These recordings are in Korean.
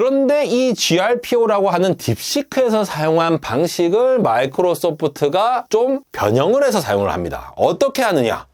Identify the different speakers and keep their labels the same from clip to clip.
Speaker 1: 그런데 이 GRPO라고 하는 딥시크에서 사용한 방식을 마이크로소프트가 좀 변형을 해서 사용을 합니다. 어떻게 하느냐?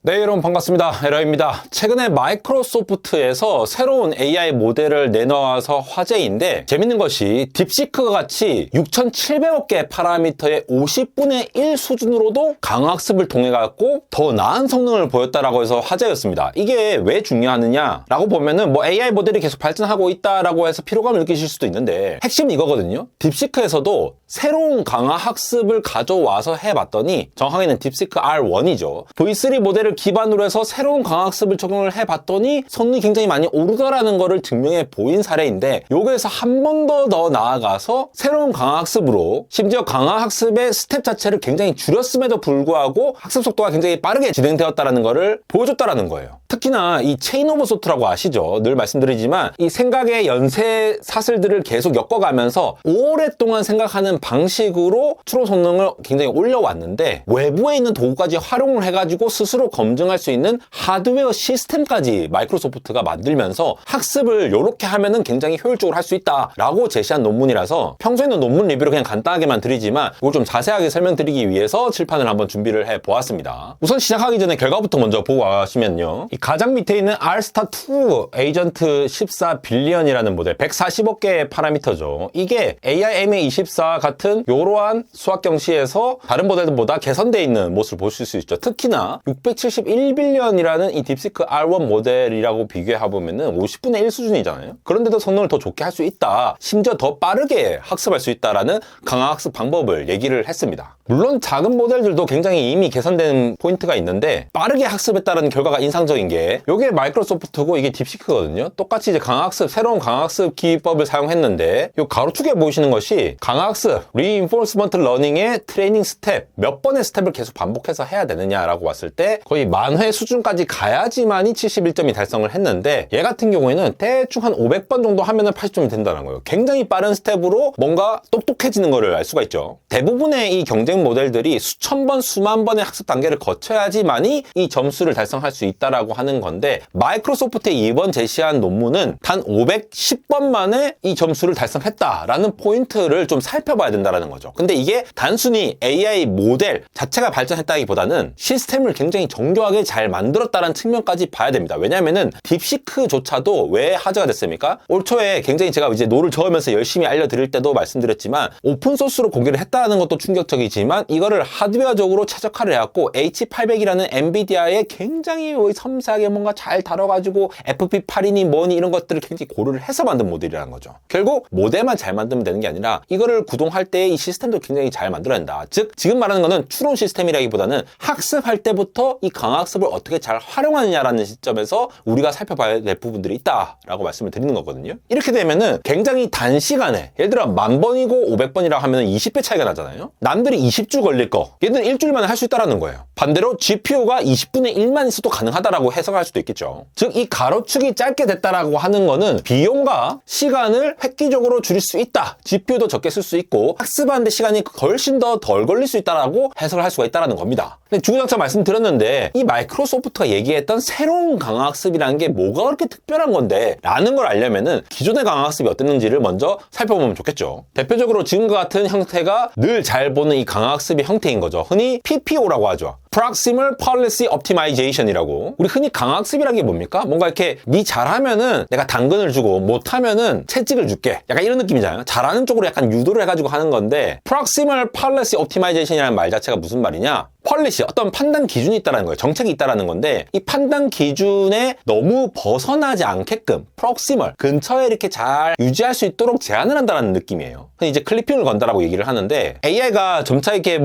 Speaker 1: 네, 여러분 반갑습니다. 에러입니다. 최근에 마이크로소프트에서 새로운 AI 모델을 내놓아서 화제인데, 재밌는 것이 딥시크가 같이 6,700억 개의 파라미터의 50분의 1 수준으로도 강학습을 통해 갖고 더 나은 성능을 보였다라고 해서 화제였습니다. 이게 왜 중요하느냐라고 보면은 AI 모델이 계속 발전하고 있다라고 해서 피로감을 느끼실 수도 있는데, 핵심은 이거거든요. 딥시크에서도 새로운 강화 학습을 가져와서 해봤더니, 정확하게는 딥시크 R1이죠. V3 모델을 기반으로 해서 새로운 강학습을 적용을 해봤더니 성능이 굉장히 많이 오르더라는 거를 증명해 보인 사례인데, 여기에서 한 번 더 나아가서 새로운 강학습으로 심지어 강학습의 스텝 자체를 굉장히 줄였음에도 불구하고 학습 속도가 굉장히 빠르게 진행되었다는 거를 보여줬다는 거예요. 특히나 이 체인 오브 소트라고 아시죠? 늘 말씀드리지만 이 생각의 연쇄 사슬들을 계속 엮어가면서 오랫동안 생각하는 방식으로 추론 성능을 굉장히 올려왔는데, 외부에 있는 도구까지 활용을 해가지고 스스로 검증할 수 있는 하드웨어 시스템까지 마이크로소프트가 만들면서 학습을 이렇게 하면은 굉장히 효율적으로 할 수 있다라고 제시한 논문이라서, 평소에는 논문 리뷰를 그냥 간단하게만 드리지만 이걸 좀 자세하게 설명드리기 위해서 칠판을 한번 준비를 해보았습니다. 우선 시작하기 전에 결과부터 먼저 보고 가시면요, 이 가장 밑에 있는 R스타2 에이전트 14 빌리언이라는 모델, 140억 개의 파라미터죠. 이게 AIMA24 같은 이러한 수학 경시에서 다른 모델들보다 개선되어 있는 모습을 보실 수 있죠. 특히나 671빌리언이라는 이 딥시크 R1 모델이라고 비교해보면은 50분의 1 수준이잖아요. 그런데도 성능을 더 좋게 할 수 있다, 심지어 더 빠르게 학습할 수 있다라는 강화학습 방법을 얘기를 했습니다. 물론 작은 모델들도 굉장히 이미 개선된 포인트가 있는데, 빠르게 학습했다는 결과가 인상적인 게 이게 마이크로소프트고 이게 딥시크거든요. 똑같이 이제 강학습, 새로운 강학습 기법을 사용했는데, 이 가로축에 보이시는 것이 강학습, reinforcement learning의 트레이닝 스텝, 몇 번의 스텝을 계속 반복해서 해야 되느냐라고 봤을 때 거의 만회 수준까지 가야지만이 71점이 달성을 했는데, 얘 같은 경우에는 대충 한 500번 정도 하면은 80점이 된다는 거예요. 굉장히 빠른 스텝으로 뭔가 똑똑해지는 거를 알 수가 있죠. 대부분의 이 경쟁 모델들이 수천 번, 수만 번의 학습 단계를 거쳐야지만이 이 점수를 달성할 수 있다라고 하는 건데, 마이크로소프트의 이번 제시한 논문은 단 510번 만에 이 점수를 달성했다라는 포인트를 좀 살펴봐야 된다는 거죠. 근데 이게 단순히 AI 모델 자체가 발전했다기보다는 시스템을 굉장히 정교하게 잘 만들었다는 측면까지 봐야 됩니다. 왜냐면은 딥시크조차도 왜 화제가 됐습니까? 올 초에 굉장히 제가 이제 노를 저으면서 열심히 알려드릴 때도 말씀드렸지만, 오픈소스로 공개를 했다는 것도 충격적이지만 이거를 하드웨어적으로 최적화를 해갖고 H800이라는 엔비디아의 굉장히 섬세하게 뭔가 잘 다뤄가지고 FP8이니 뭐니 이런 것들을 굉장히 고려를 해서 만든 모델이라는 거죠. 결국 모델만 잘 만들면 되는 게 아니라 이거를 구동할 때 이 시스템도 굉장히 잘 만들어야 된다. 즉 지금 말하는 거는 추론 시스템이라기보다는 학습할 때부터 이 강학습을 어떻게 잘 활용하느냐라는 시점에서 우리가 살펴봐야 될 부분들이 있다라고 말씀을 드리는 거거든요. 이렇게 되면은 굉장히 단시간에, 예를 들어 10,000번이고 500번이라 하면 20배 차이가 나잖아요. 남들이 20주 걸릴 거 얘들은 일주일 만에 할 수 있다라는 거예요. 반대로 GPU가 20분의 1만 있어도 가능하다라고 해석할 수도 있겠죠. 즉 이 가로축이 짧게 됐다라고 하는 거는 비용과 시간을 획기적으로 줄일 수 있다, GPU도 적게 쓸 수 있고 학습하는데 시간이 훨씬 더 덜 걸릴 수 있다라고 해석을 할 수가 있다라는 겁니다. 근데 주구장창 말씀드렸는데, 이 마이크로소프트가 얘기했던 새로운 강학습이라는 게 뭐가 그렇게 특별한 건데 라는 걸 알려면은 기존의 강학습이 어땠는지를 먼저 살펴보면 좋겠죠. 대표적으로 지금과 같은 형태가 늘 잘 보는 이 강학습의 형태인 거죠. 흔히 PPO라고 하죠. Proximal Policy Optimization이라고. 우리 흔히 강학습이라는 게 뭡니까? 뭔가 이렇게 니 잘하면은 내가 당근을 주고 못하면은 채찍을 줄게, 약간 이런 느낌이잖아요. 잘하는 쪽으로 약간 유도를 해가지고 하는 건데, Proximal Policy Optimization이라는 말 자체가 무슨 말이냐? 폴리시, 어떤 판단 기준이 있다는 거예요. 정책이 있다는 건데, 이 판단 기준에 너무 벗어나지 않게끔 프록시멀 근처에 이렇게 잘 유지할 수 있도록 제한을 한다는 느낌이에요. 이제 클리핑을 건다라고 얘기를 하는데, AI가 점차 이렇게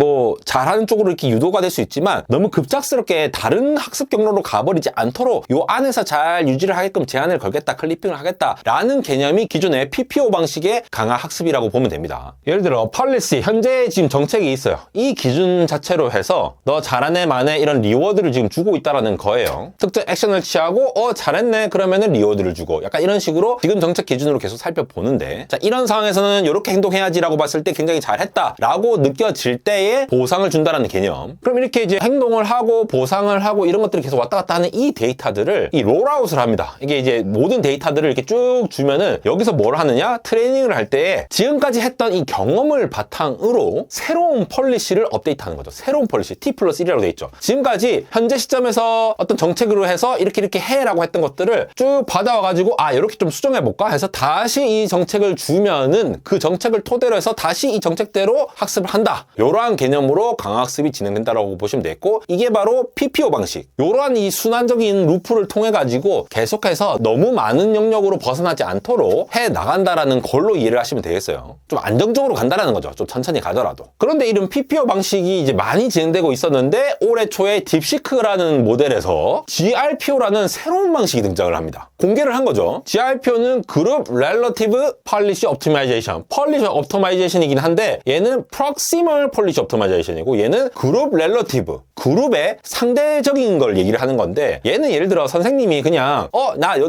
Speaker 1: 잘하는 쪽으로 이렇게 유도가 될 수 있지만 너무 급작스럽게 다른 학습 경로로 가버리지 않도록 요 안에서 잘 유지를 하게끔 제한을 걸겠다, 클리핑을 하겠다라는 개념이 기존의 PPO 방식의 강화 학습이라고 보면 됩니다. 예를 들어 폴리시, 현재 지금 정책이 있어요. 이 기준 자체로 해서 너 잘하네 마네 이런 리워드를 지금 주고 있다라는 거예요. 특정 액션을 취하고 잘했네 그러면은 리워드를 주고, 약간 이런 식으로 지금 정책 기준으로 계속 살펴보는데, 자, 이런 상황에서는 이렇게 행동해야지라고 봤을 때 굉장히 잘했다라고 느껴질 때에 보상을 준다라는 개념. 그럼 이렇게 이제 행동을 하고 보상을 하고 이런 것들이 계속 왔다 갔다 하는 이 데이터들을 이 롤아웃을 합니다. 이게 이제 모든 데이터들을 이렇게 쭉 주면은 여기서 뭘 하느냐? 트레이닝을 할 때 지금까지 했던 이 경험을 바탕으로 새로운 폴리시를 업데이트하는 거죠. 새로운 폴리시 T+1이라고 돼 있죠. 지금까지 현재 시점에서 어떤 정책으로 해서 이렇게 해라고 했던 것들을 쭉 받아와가지고 이렇게 좀 수정해볼까 해서 다시 이 정책을 주면은 그 정책을 토대로 해서 다시 이 정책대로 학습을 한다. 이러한 개념으로 강학습이 진행된다라고 보시면 되겠고, 이게 바로 PPO 방식. 이러한 이 순환적인 루프를 통해 가지고 계속해서 너무 많은 영역으로 벗어나지 않도록 해 나간다라는 걸로 이해를 하시면 되겠어요. 좀 안정적으로 간다라는 거죠. 좀 천천히 가더라도. 그런데 이런 PPO 방식이 이제 많이 진행되고 있었는데 올해 초에 딥시크라는 모델에서 GRPO라는 새로운 방식이 등장을 합니다. 공개를 한 거죠. GRPO는 그룹 Relative Policy Optimization, Policy Optimization이긴 한데 얘는 Proximal Policy Optimization이고 얘는 그룹 Relative, 그룹의 상대적인 걸 얘기를 하는 건데, 얘는 예를 들어 선생님이 그냥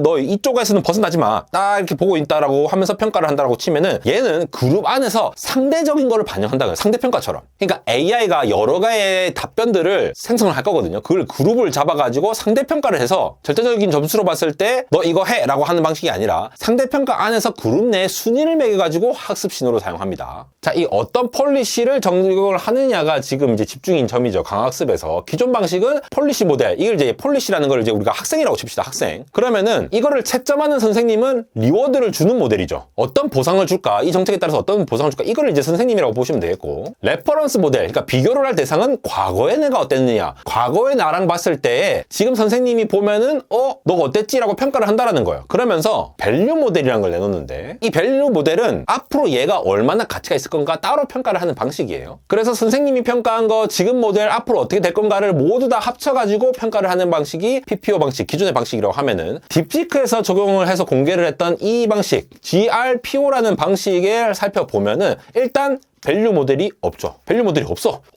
Speaker 1: 너 이쪽에서는 벗어나지 마, 딱 이렇게 보고 있다라고 하면서 평가를 한다라고 치면은 얘는 그룹 안에서 상대적인 거를 반영한다는 거예요. 상대평가처럼. 그러니까 AI가 여러 가지의 답변들을 생성을 할 거거든요. 그걸 그룹을 잡아가지고 상대평가를 해서 절대적인 점수로 봤을 때 너 이거 해 라고 하는 방식이 아니라 상대평가 안에서 그룹 내 순위를 매겨가지고 학습 신호로 사용합니다. 자, 이 어떤 폴리시를 적용을 하느냐가 지금 이제 집중인 점이죠. 강학습에서. 기존 방식은 폴리시 모델, 이걸 이제 폴리시라는 걸 이제 우리가 학생이라고 칩시다. 학생. 그러면은 이거를 채점하는 선생님은 리워드를 주는 모델이죠. 어떤 보상을 줄까? 이 정책에 따라서 어떤 보상을 줄까? 이거를 이제 선생님이라고 보시면 되겠고, 레퍼런스 모델, 그러니까 비교를 할 대상은 과거의 내가 어땠느냐, 과거의 나랑 봤을 때 지금 선생님이 보면은 너가 어땠지? 라고 평가를 한다라는 거예요. 그러면서 밸류 모델이라는 걸 내놓는데, 이 밸류 모델은 앞으로 얘가 얼마나 가치가 있을 건가 따로 평가를 하는 방식이에요. 그래서 선생님이 평가한 거, 지금 모델 앞으로 어떻게 될 건가를 모두 다 합쳐가지고 평가를 하는 방식이 PPO 방식, 기존의 방식이라고 하면은, 딥시크에서 적용을 해서 공개를 했던 이 방식 GRPO라는 방식을 살펴보면은 일단 밸류 모델이 없죠. 밸류 모델이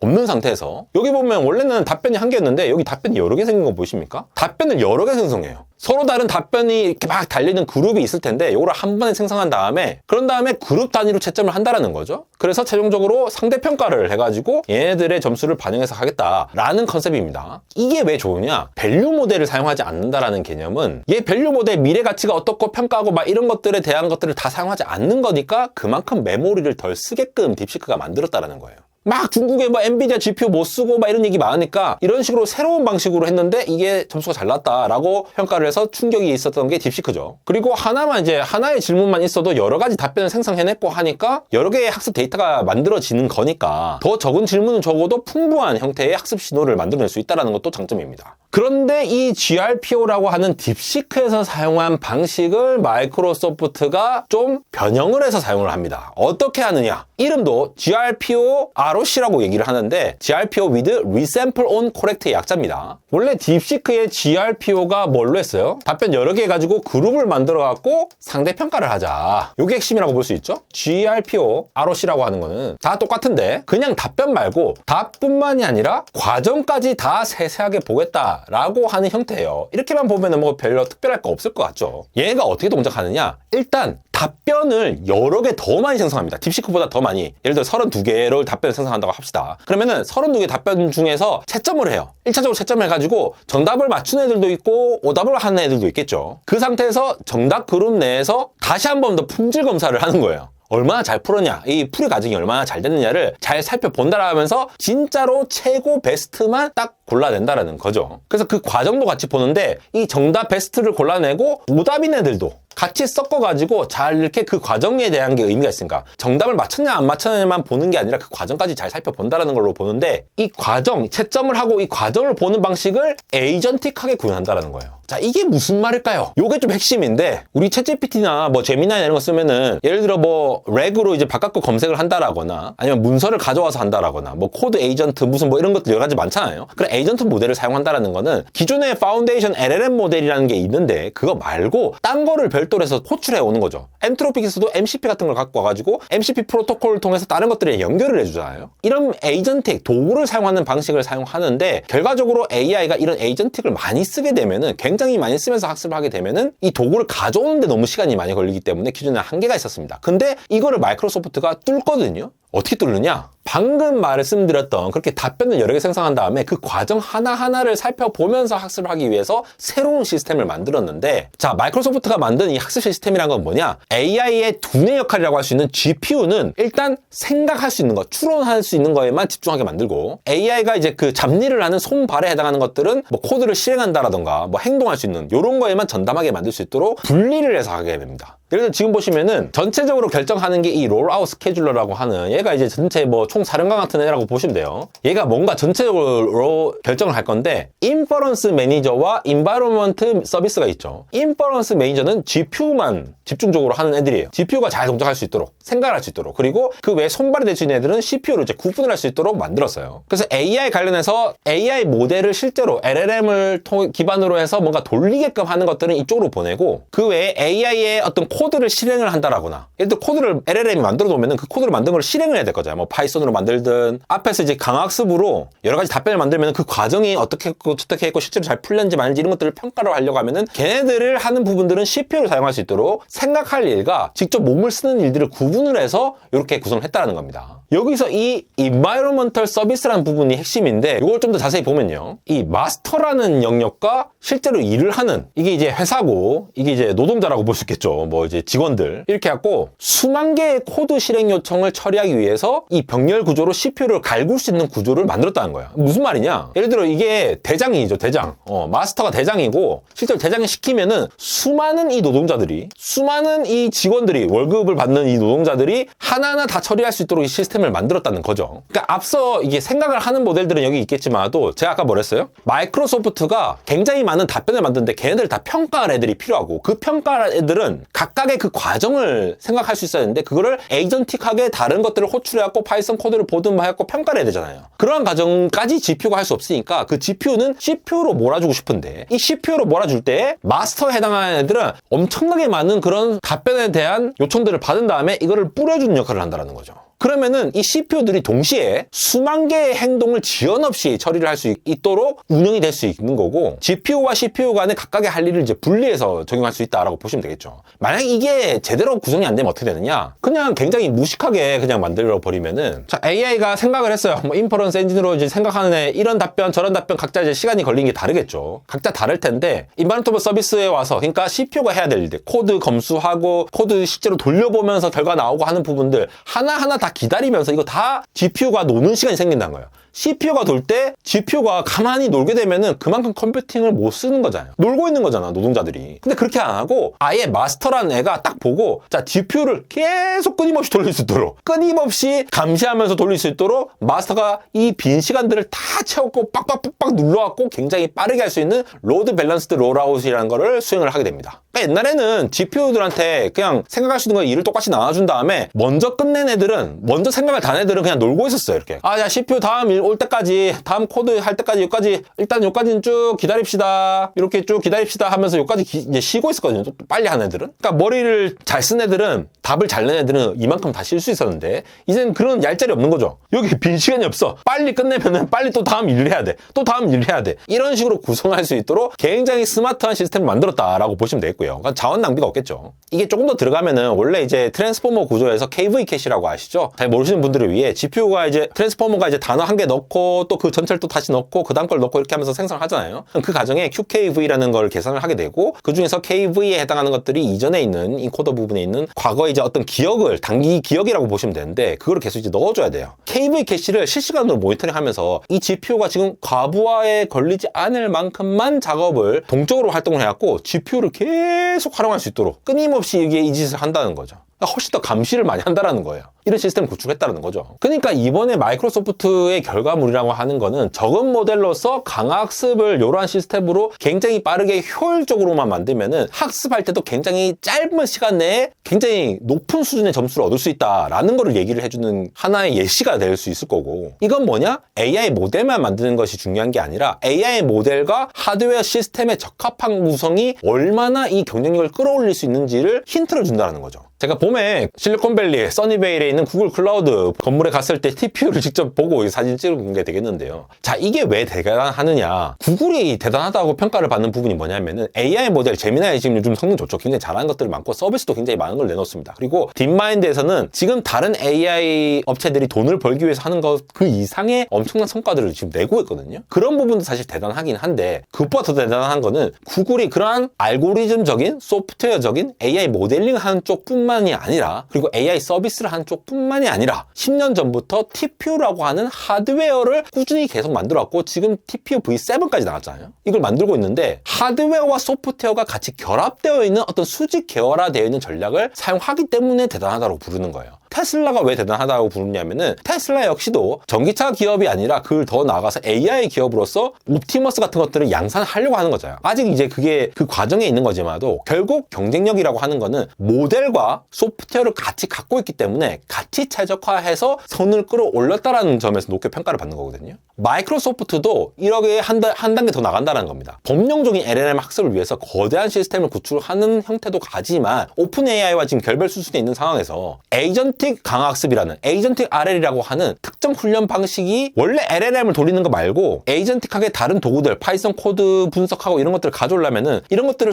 Speaker 1: 없는 상태에서 여기 보면 원래는 답변이 한 개였는데 여기 답변이 여러 개 생긴 거 보이십니까? 답변을 여러 개 생성해요. 서로 다른 답변이 이렇게 막 달리는 그룹이 있을 텐데 이거를 한 번에 생성한 다음에, 그런 다음에 그룹 단위로 채점을 한다라는 거죠. 그래서 최종적으로 상대평가를 해가지고 얘네들의 점수를 반영해서 하겠다라는 컨셉입니다. 이게 왜 좋으냐? 밸류 모델을 사용하지 않는다라는 개념은 얘 밸류 모델 미래 가치가 어떻고 평가하고 막 이런 것들에 대한 것들을 다 사용하지 않는 거니까 그만큼 메모리를 덜 쓰게끔 딥시크가 만들었다라는 거예요. 막 중국에 엔비디아 GPU 못 쓰고 막 이런 얘기 많으니까 이런 식으로 새로운 방식으로 했는데 이게 점수가 잘 났다라고 평가를 해서 충격이 있었던 게 딥시크죠. 그리고 하나의 질문만 있어도 여러 가지 답변을 생성해냈고 하니까 여러 개의 학습 데이터가 만들어지는 거니까 더 적은 질문은 적어도 풍부한 형태의 학습 신호를 만들어낼 수 있다는 것도 장점입니다. 그런데 이 GRPO라고 하는 딥시크에서 사용한 방식을 마이크로소프트가 좀 변형을 해서 사용을 합니다. 어떻게 하느냐? 이름도 GRPO ROC라고 얘기를 하는데 GRPO with Resample on Correct의 약자입니다. 원래 딥시크의 GRPO가 뭘로 했어요? 답변 여러 개 가지고 그룹을 만들어 갖고 상대평가를 하자. 이게 핵심이라고 볼 수 있죠? GRPO ROC라고 하는 거는 다 똑같은데 그냥 답변 말고 답뿐만이 아니라 과정까지 다 세세하게 보겠다 라고 하는 형태예요. 이렇게만 보면은 뭐 별로 특별할 거 없을 것 같죠. 얘가 어떻게 동작하느냐? 일단 답변을 여러 개 더 많이 생성합니다. 딥시크보다 더 많이. 예를 들어 32개를 답변을 생성한다고 합시다. 그러면은 32개 답변 중에서 채점을 해요. 1차적으로 채점을 해가지고 정답을 맞춘 애들도 있고 오답을 하는 애들도 있겠죠. 그 상태에서 정답 그룹 내에서 다시 한 번 더 품질 검사를 하는 거예요. 얼마나 잘 풀었냐, 이 풀이 과정이 얼마나 잘 됐느냐를 잘 살펴본다라 하면서 진짜로 최고 베스트만 딱 골라낸다라는 거죠. 그래서 그 과정도 같이 보는데 이 정답 베스트를 골라내고 오답인 애들도 같이 섞어가지고 잘 이렇게 그 과정에 대한 게 의미가 있으니까 정답을 맞췄냐 안 맞췄냐만 보는 게 아니라 그 과정까지 잘 살펴본다라는 걸로 보는데, 이 과정, 채점을 하고 이 과정을 보는 방식을 에이전틱하게 구현한다라는 거예요. 자, 이게 무슨 말일까요? 요게 좀 핵심인데, 우리 챗GPT나 뭐 제미나이 이런 거 쓰면은 예를 들어 뭐 렉으로 이제 바깥거 검색을 한다라거나 아니면 문서를 가져와서 한다라거나 뭐 코드 에이전트 무슨 뭐 이런 것들 여러 가지 많잖아요. 그런 에이전트 모델을 사용한다라는 거는 기존의 파운데이션 LLM 모델이라는 게 있는데 그거 말고 딴 거를 별도로 해서 호출해 오는 거죠. 엔트로픽에서도 MCP 같은 걸 갖고 와가지고 MCP 프로토콜을 통해서 다른 것들에 연결을 해주잖아요. 이런 에이전틱 도구를 사용하는 방식을 사용하는데, 결과적으로 AI가 이런 에이전틱을 많이 쓰게 되면은, 굉장히 많이 쓰면서 학습을 하게 되면은 이 도구를 가져오는데 너무 시간이 많이 걸리기 때문에 기존에 한계가 있었습니다. 근데 이거를 마이크로소프트가 뚫거든요. 어떻게 뚫느냐? 방금 말씀드렸던 그렇게 답변을 여러 개 생성한 다음에 그 과정 하나하나를 살펴보면서 학습을 하기 위해서 새로운 시스템을 만들었는데, 자, 마이크로소프트가 만든 이 학습 시스템이란 건 뭐냐? AI의 두뇌 역할이라고 할 수 있는 GPU는 일단 생각할 수 있는 것, 추론할 수 있는 거에만 집중하게 만들고, AI가 이제 그 잡일을 하는 손발에 해당하는 것들은 뭐 코드를 실행한다라던가 뭐 행동할 수 있는 이런 거에만 전담하게 만들 수 있도록 분리를 해서 하게 됩니다. 예를 들어 지금 보시면은 전체적으로 결정하는 게 이 롤아웃 스케줄러라고 하는, 얘가 이제 전체 뭐 총 사령관 같은 애라고 보시면 돼요. 얘가 뭔가 전체적으로 결정을 할 건데, 인퍼런스 매니저와 인바이러먼트 서비스가 있죠. 인퍼런스 매니저는 GPU만 집중적으로 하는 애들이에요. GPU가 잘 동작할 수 있도록, 생각을 할 수 있도록, 그리고 그 외에 손발이 될 수 있는 애들은 CPU로 이제 구분을 할 수 있도록 만들었어요. 그래서 AI 관련해서 AI 모델을 실제로 LLM을 기반으로 해서 뭔가 돌리게끔 하는 것들은 이쪽으로 보내고, 그 외에 AI의 어떤 코드를 실행을 한다라거나, 예를 들어 코드를 LLM이 만들어 놓으면 그 코드를 만든 걸 실행을 해야 될 거잖아요. 뭐 파이썬으로 만들든, 앞에서 이제 강학습으로 여러 가지 답변을 만들면 그 과정이 어떻게 했고 실제로 잘 풀렸는지 말는지 이런 것들을 평가를 하려고 하면은, 걔네들을 하는 부분들은 CPU를 사용할 수 있도록 생각할 일과 직접 몸을 쓰는 일들을 구분을 해서 이렇게 구성을 했다는 겁니다. 여기서 이 environmental service라는 부분이 핵심인데, 이걸 좀 더 자세히 보면요, 이 마스터라는 영역과 실제로 일을 하는, 이게 이제 회사고 이게 이제 노동자라고 볼 수 있겠죠. 뭐 이제 직원들 이렇게 갖고 수만 개의 코드 실행 요청을 처리하기 위해서 이 병렬 구조로 CPU를 갈굴 수 있는 구조를 만들었다는 거야. 무슨 말이냐? 예를 들어 이게 대장이죠. 대장. 마스터가 대장이고, 실제로 대장이 시키면은 수많은 이 노동자들이, 수많은 이 직원들이, 월급을 받는 이 노동자들이 하나하나 다 처리할 수 있도록 이 시스템을 만들었다는 거죠. 그러니까 앞서 이게 생각을 하는 모델들은 여기 있겠지만도, 제가 아까 뭐랬어요? 마이크로소프트가 굉장히 많은 답변을 만드는데 걔네들 다 평가할 애들이 필요하고, 그 평가할 애들은 각각의 그 과정을 생각할 수 있어야 되는데, 그거를 에이전틱하게 다른 것들을 호출해갖고 파이썬 코드를 보든 뭐 해갖고 평가를 해야 되잖아요. 그러한 과정까지 GPU가 할 수 없으니까 그 GPU는 CPU로 몰아주고 싶은데, 이 CPU로 몰아줄 때 마스터에 해당하는 애들은 엄청나게 많은 그런 답변에 대한 요청들을 받은 다음에 이거를 뿌려주는 역할을 한다는 거죠. 그러면은 이 CPU들이 동시에 수만 개의 행동을 지연 없이 처리를 할 수 있도록 운영이 될 수 있는 거고, GPU와 CPU 간에 각각의 할 일을 이제 분리해서 적용할 수 있다라고 보시면 되겠죠. 만약 이게 제대로 구성이 안 되면 어떻게 되느냐? 그냥 굉장히 무식하게 그냥 만들어 버리면은, 자, AI가 생각을 했어요. 뭐 인퍼런스 엔진으로 이제 생각하는 애, 이런 답변 저런 답변 각자 이제 시간이 걸리는 게 다르겠죠. 각자 다를 텐데, 인바이러먼트 서비스에 와서, 그러니까 CPU가 해야 될 일들, 코드 검수하고 코드 실제로 돌려보면서 결과 나오고 하는 부분들 하나하나 다 기다리면서 이거 다 GPU가 노는 시간이 생긴다는 거예요. CPU가 돌 때 GPU가 가만히 놀게 되면은 그만큼 컴퓨팅을 못 쓰는 거잖아요. 놀고 있는 거잖아, 노동자들이. 근데 그렇게 안 하고 아예 마스터라는 애가 딱 보고, 자, GPU를 계속 끊임없이 돌릴 수 있도록, 끊임없이 감시하면서 돌릴 수 있도록 마스터가 이 빈 시간들을 다 채웠고 빡빡빡빡 눌러갖고 굉장히 빠르게 할 수 있는 로드 밸런스드 롤아웃이라는 거를 수행을 하게 됩니다. 그러니까 옛날에는 GPU들한테 그냥 생각할 수 있는 거 일을 똑같이 나눠준 다음에 먼저 끝낸 애들은, 먼저 생각을 다 한 애들은 그냥 놀고 있었어요. 이렇게, 아, 야, CPU 다음 일 올 때까지, 다음 코드 할 때까지 여기까지, 일단 여기까지는 쭉 기다립시다, 이렇게 쭉 기다립시다 하면서 여기까지 이제 쉬고 있었거든요. 또 빨리 하는 애들은. 그러니까 머리를 잘 쓴 애들은, 답을 잘 낸 애들은 이만큼 다 쉴 수 있었는데, 이제는 그런 얄짤이 없는 거죠. 여기 빈 시간이 없어. 빨리 끝내면은 빨리 또 다음 일을 해야 돼. 또 다음 일을 해야 돼. 이런 식으로 구성할 수 있도록 굉장히 스마트한 시스템을 만들었다라고 보시면 되겠고요. 그러니까 자원 낭비가 없겠죠. 이게 조금 더 들어가면은, 원래 이제 트랜스포머 구조에서 KV 캐시라고 아시죠? 잘 모르시는 분들을 위해 GPU가 이제, 트랜스포머가 이제 단어 한 개 넣고 또 그 전체를 또 다시 넣고 그 다음 걸 넣고 이렇게 하면서 생성을 하잖아요. 그 과정에 QKV라는 걸 계산을 하게 되고, 그 중에서 KV에 해당하는 것들이 이전에 있는 인코더 부분에 있는 과거의 이제 어떤 기억을, 단기 기억이라고 보시면 되는데, 그거를 계속 이제 넣어줘야 돼요. KV 캐시를 실시간으로 모니터링 하면서 이 GPU가 지금 과부하에 걸리지 않을 만큼만 작업을 동적으로 활동을 해갖고 GPU를 계속 활용할 수 있도록 끊임없이 이게 이 짓을 한다는 거죠. 훨씬 더 감시를 많이 한다는 거예요. 이런 시스템을 구축했다는 거죠. 그러니까 이번에 마이크로소프트의 결과물이라고 하는 거는 적은 모델로서 강학습을 이러한 시스템으로 굉장히 빠르게 효율적으로만 만들면은 학습할 때도 굉장히 짧은 시간 내에 굉장히 높은 수준의 점수를 얻을 수 있다라는 거를 얘기를 해주는 하나의 예시가 될 수 있을 거고, 이건 뭐냐? AI 모델만 만드는 것이 중요한 게 아니라 AI 모델과 하드웨어 시스템의 적합한 구성이 얼마나 이 경쟁력을 끌어올릴 수 있는지를 힌트를 준다는 거죠. 제가 봄에 실리콘밸리, 써니베일에 있는 있는 구글 클라우드 건물에 갔을 때 TPU를 직접 보고 사진 찍은 게 되겠는데요. 자, 이게 왜 대단하느냐? 구글이 대단하다고 평가를 받는 부분이 뭐냐면은 AI 모델 제미나이 지금 요즘 성능 좋죠. 굉장히 잘하는 것들이 많고 서비스도 굉장히 많은 걸 내놓습니다. 그리고 딥마인드에서는 지금 다른 AI 업체들이 돈을 벌기 위해서 하는 것 그 이상의 엄청난 성과들을 지금 내고 있거든요. 그런 부분도 사실 대단하긴 한데 그것보다 더 대단한 거는 구글이 그러한 알고리즘적인 소프트웨어적인 AI 모델링 하는 쪽뿐만이 아니라 그리고 AI 서비스를 하는 쪽뿐만이 아니라 10년 전부터 TPU라고 하는 하드웨어를 꾸준히 계속 만들어왔고 지금 TPU V7까지 나왔잖아요. 이걸 만들고 있는데 하드웨어와 소프트웨어가 같이 결합되어 있는 어떤 수직 계열화되어 있는 전략을 사용하기 때문에 대단하다고 부르는 거예요. 테슬라가 왜 대단하다고 부르냐면은 테슬라 역시도 전기차 기업이 아니라 그걸 더 나아가서 AI 기업으로서 옵티머스 같은 것들을 양산하려고 하는 거죠. 아직 이제 그게 그 과정에 있는 거지만도 결국 경쟁력이라고 하는 거는 모델과 소프트웨어를 같이 갖고 있기 때문에 같이 최적화해서 선을 끌어올렸다라는 점에서 높게 평가를 받는 거거든요. 마이크로소프트도 이렇게 한 단계 더 나간다는 겁니다. 범용적인 LLM 학습을 위해서 거대한 시스템을 구축하는 형태도 가지만 오픈 AI와 지금 결별 수준에 있는 상황에서 에이전틱 강학습이라는 에이전틱 RL이라고 하는 특정 훈련 방식이 원래 LLM을 돌리는 거 말고 에이전틱하게 다른 도구들 파이썬 코드 분석하고 이런 것들을 가져오려면은 이런 것들을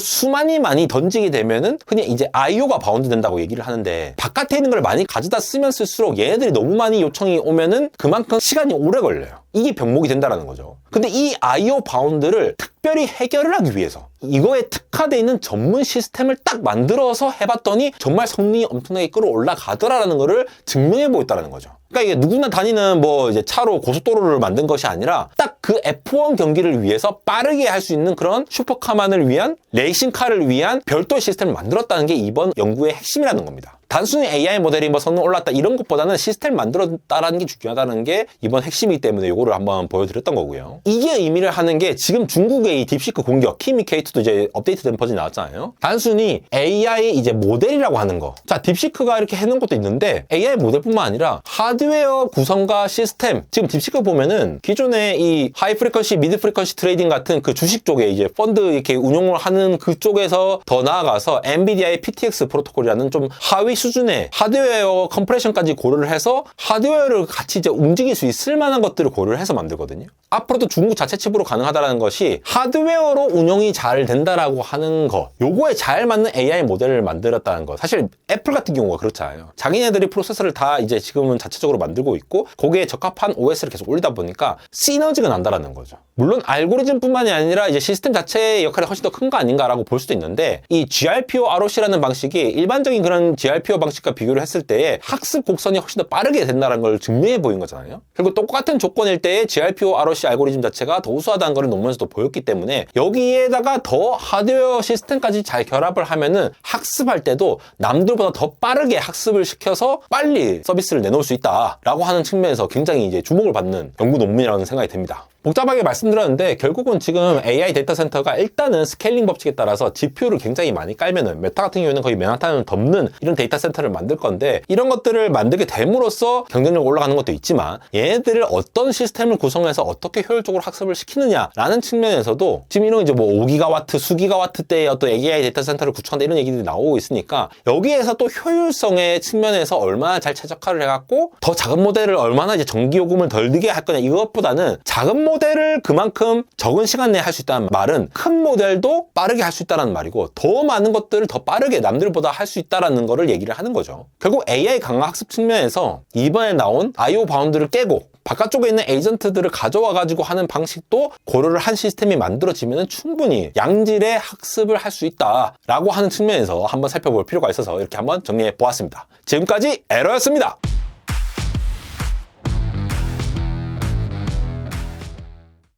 Speaker 1: 많이 던지게 되면은 흔히 이제 IO가 바운드 된다고 얘기를 하는데 바깥에 있는 걸 많이 가져다 쓰면 쓸수록 얘네들이 너무 많이 요청이 오면은 그만큼 시간이 오래 걸려요. 이게 병목이 된다라는 거죠. 근데 이 IO 바운드를 특별히 해결을 하기 위해서 이거에 특화되어 있는 전문 시스템을 딱 만들어서 해봤더니 정말 성능이 엄청나게 끌어올라가더라라는 거를 증명해보고 있다는 거죠. 그러니까 이게 누구나 다니는 뭐 이제 차로 고속도로를 만든 것이 아니라 딱 그 F1 경기를 위해서 빠르게 할 수 있는 그런 슈퍼카만을 위한 레이싱카를 위한 별도의 시스템을 만들었다는 게 이번 연구의 핵심이라는 겁니다. 단순히 AI 모델이 뭐 성능 올랐다 이런 것보다는 시스템을 만들었다라는 게 중요하다는 게 이번 핵심이기 때문에 이거를 한번 보여드렸던 거고요. 이게 의미를 하는 게 지금 중국의 이 딥시크 공격 키미 K2도 이제 업데이트된 버전이 나왔잖아요. 단순히 AI 이제 모델이라고 하는 거. 자, 딥시크가 이렇게 해놓은 것도 있는데 AI 모델뿐만 아니라 하드웨어 구성과 시스템. 지금 딥시크 보면은 기존의 이 하이 프리퀀시, 미드 프리퀀시 트레이딩 같은 그 주식 쪽에 이제 펀드 이렇게 운용을 하는 그쪽에서 더 나아가서 NVIDIA의 PTX 프로토콜이라는 좀 하위 수준의 하드웨어 컴프레션까지 고려를 해서 하드웨어를 같이 이제 움직일 수 있을 만한 것들을 고려를 해서 만들거든요. 앞으로도 중국 자체 칩으로 가능하다는 것이 하드웨어로 운영이 잘 된다라고 하는 거. 요거에 잘 맞는 AI 모델을 만들었다는 거. 사실 애플 같은 경우가 그렇잖아요. 자기네들이 프로세서를 다 이제 지금은 자체적으로 만들고 있고 거기에 적합한 OS를 계속 올리다 보니까 시너지가 난다라는 거죠. 물론 알고리즘뿐만이 아니라 이제 시스템 자체의 역할이 훨씬 더 큰 거 아닌가라고 볼 수도 있는데 이 GRPO ROC라는 방식이 일반적인 그런 GRPO 방식과 비교를 했을 때에 학습 곡선이 훨씬 더 빠르게 된다는 걸 증명해 보인 거잖아요. 그리고 똑같은 조건일 때에 GRPO ROC 알고리즘 자체가 더 우수하다는 걸 논문에서도 보였기 때문에 여기에다가 더 하드웨어 시스템까지 잘 결합을 하면은 학습할 때도 남들보다 더 빠르게 학습을 시켜서 빨리 서비스를 내놓을 수 있다라고 하는 측면에서 굉장히 이제 주목을 받는 연구 논문이라는 생각이 듭니다. 복잡하게 말씀드렸는데 결국은 지금 AI 데이터 센터가 일단은 스케일링 법칙에 따라서 GPU를 굉장히 많이 깔면은 메타 같은 경우에는 거의 맨하탄을 덮는 이런 데이터 센터를 만들 건데 이런 것들을 만들게 됨으로써 경쟁력 올라가는 것도 있지만 얘네들을 어떤 시스템을 구성해서 어떻게 효율적으로 학습을 시키느냐라는 측면에서도 지금 이런 이제 뭐 5기가와트, 수기가와트대의 어떤 AI 데이터 센터를 구축한다 이런 얘기들이 나오고 있으니까 여기에서 또 효율성의 측면에서 얼마나 잘 최적화를 해갖고 더 작은 모델을 얼마나 이제 전기요금을 덜 들게 할 거냐 이것보다는 작은 모델을 그만큼 적은 시간 내에 할 수 있다는 말은 큰 모델도 빠르게 할 수 있다는 말이고 더 많은 것들을 더 빠르게 남들보다 할 수 있다는 거를 얘기를 하는 거죠. 결국 AI 강화 학습 측면에서 이번에 나온 IO 바운드를 깨고 바깥쪽에 있는 에이전트들을 가져와 가지고 하는 방식도 고려를 한 시스템이 만들어지면 충분히 양질의 학습을 할 수 있다라고 하는 측면에서 한번 살펴볼 필요가 있어서 이렇게 한번 정리해 보았습니다. 지금까지 에러였습니다.